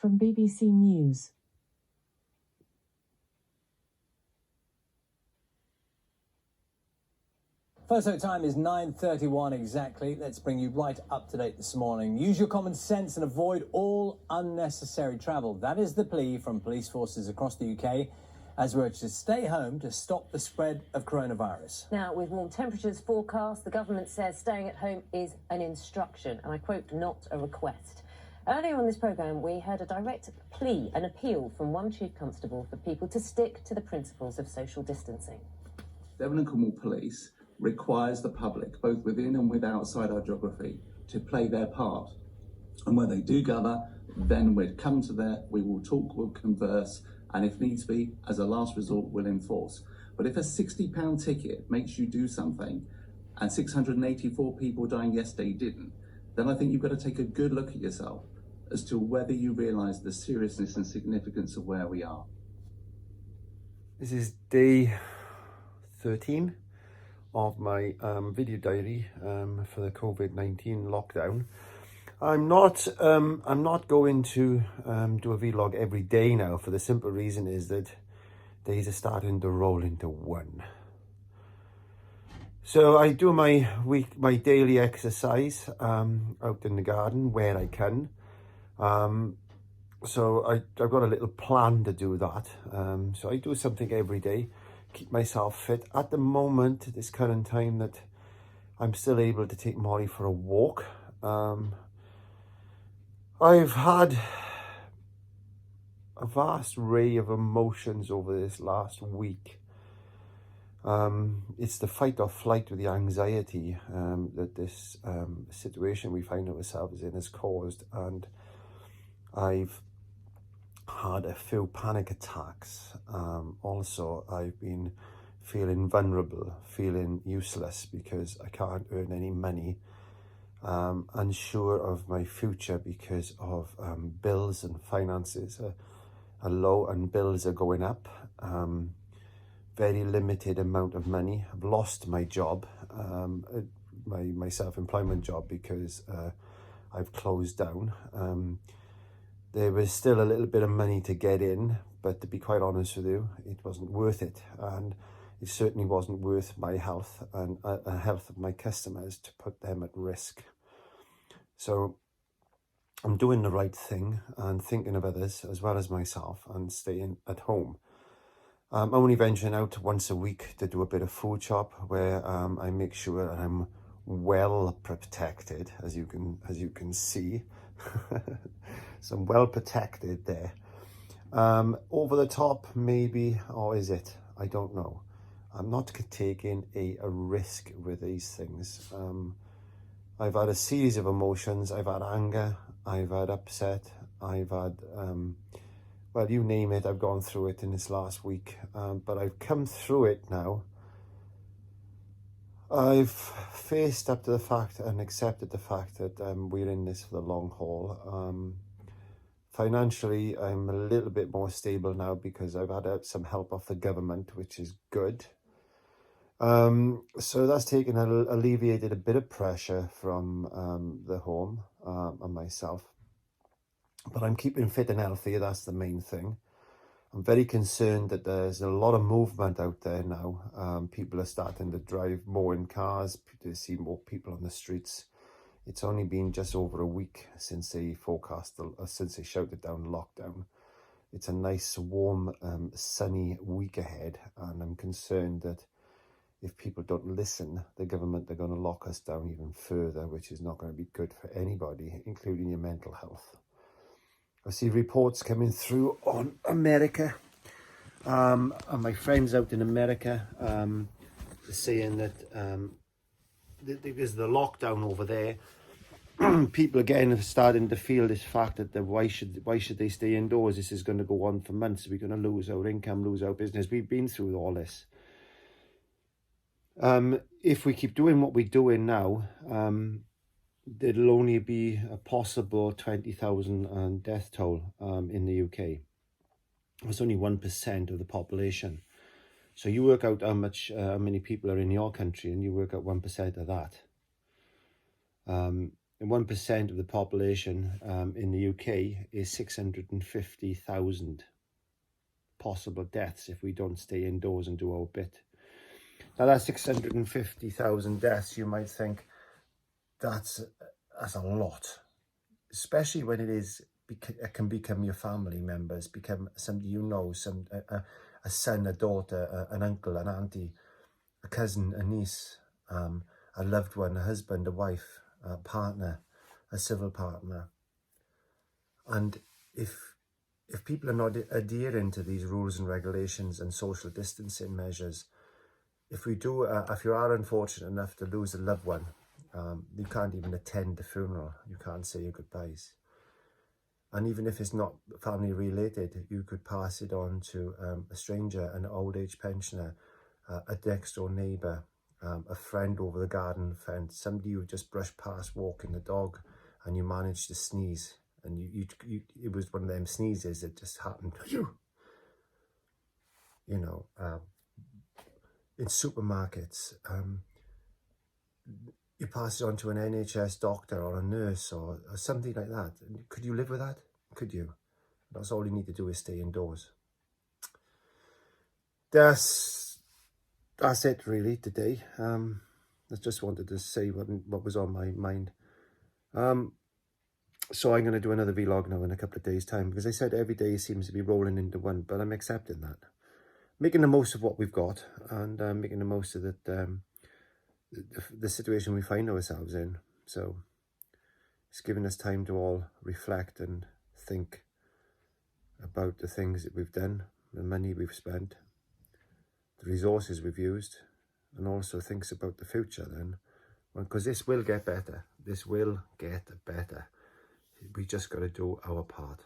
from BBC News. First Out time is 9:31 exactly. Let's bring you right up to date this morning. Use your common sense and avoid all unnecessary travel. That is the plea from police forces across the UK as we urge to stay home to stop the spread of coronavirus. Now, with warm temperatures forecast, the government says staying at home is an instruction, and I quote, not a request. Earlier on this programme, we heard a direct plea, an appeal from one chief constable for people to stick to the principles of social distancing. Devon and Cornwall Police requires the public, both within and with outside our geography, to play their part. And when they do gather, then we'll come to there, we will talk, we'll converse, and if needs be, as a last resort, we'll enforce. But if a £60 ticket makes you do something, and 684 people dying yesterday didn't, then I think you've got to take a good look at yourself as to whether you realise the seriousness and significance of where we are. This is day 13 of my video diary for the Covid-19 lockdown. I'm not going to do a vlog every day now, for the simple reason is that days are starting to roll into one. So I do my daily exercise out in the garden where I can. So I've got a little plan to do that. So I do something every day, keep myself fit. At the moment, at this current time, that I'm still able to take Molly for a walk. I've had a vast array of emotions over this last week. It's the fight or flight with the anxiety that this situation we find ourselves in has caused, and I've had a few panic attacks. Also, I've been feeling vulnerable, feeling useless because I can't earn any money, unsure of my future because of bills and finances are low and bills are going up. Very limited amount of money. I've lost my job, my self-employment job, because I've closed down. There was still a little bit of money to get in, but to be quite honest with you, it wasn't worth it, and it certainly wasn't worth my health and the health of my customers to put them at risk. So I'm doing the right thing and thinking of others as well as myself and staying at home. I'm only venturing out once a week to do a bit of food shop where I make sure I'm well protected, as you can see. So I'm well protected there. Over the top maybe, or is it? I don't know. I'm not taking a risk with these things. I've had a series of emotions. I've had anger, I've had upset, I've had well, you name it, I've gone through it in this last week, but I've come through it now. I've faced up to the fact and accepted the fact that we're in this for the long haul. Financially, I'm a little bit more stable now because I've had some help off the government, which is good. So that's alleviated a bit of pressure from the home and myself. But I'm keeping fit and healthy, that's the main thing. I'm very concerned that there's a lot of movement out there now. People are starting to drive more in cars, to see more people on the streets. It's only been just over a week since they since they shouted down lockdown. It's a nice, warm, sunny week ahead, and I'm concerned that if people don't listen, the government are going to lock us down even further, which is not going to be good for anybody, including your mental health. I see reports coming through on America, and my friends out in America are saying that because of the lockdown over there, people again are starting to feel this fact that why should they stay indoors? This is going to go on for months. We're going to lose our income, lose our business. We've been through all this. If we keep doing what we're doing now, there'll only be a possible 20,000 death toll in the UK. It's only 1% of the population. So you work out how many people are in your country, and you work out 1% of that. and 1% of the population in the UK is 650,000 possible deaths if we don't stay indoors and do our bit. Now that's 650,000 deaths. You might think that's a lot, especially when it can become your family members, become somebody you know, a son, a daughter, an uncle, an auntie, a cousin, a niece, a loved one, a husband, a wife, a partner, a civil partner. And if people are not adhering to these rules and regulations and social distancing measures, if you are unfortunate enough to lose a loved one, you can't even attend the funeral. You can't say your goodbyes. And even if it's not family related, you could pass it on to a stranger, an old age pensioner, a next door neighbour, a friend over the garden fence, somebody you just brushed past walking the dog, and you managed to sneeze, and it was one of them sneezes that just happened to you. You know, in supermarkets, you pass it on to an NHS doctor or a nurse or something like that. Could you live with that? Could you? That's all you need to do is stay indoors. That's it really today. I just wanted to say what was on my mind. So I'm going to do another vlog now in a couple of days' time, because I said every day seems to be rolling into one, but I'm accepting that. Making the most of what we've got, and making the most of the situation we find ourselves in. So it's giving us time to all reflect and think about the things that we've done, the money we've spent, the resources we've used, and also thinks about the future then, because this will get better. This will get better. We just got to do our part.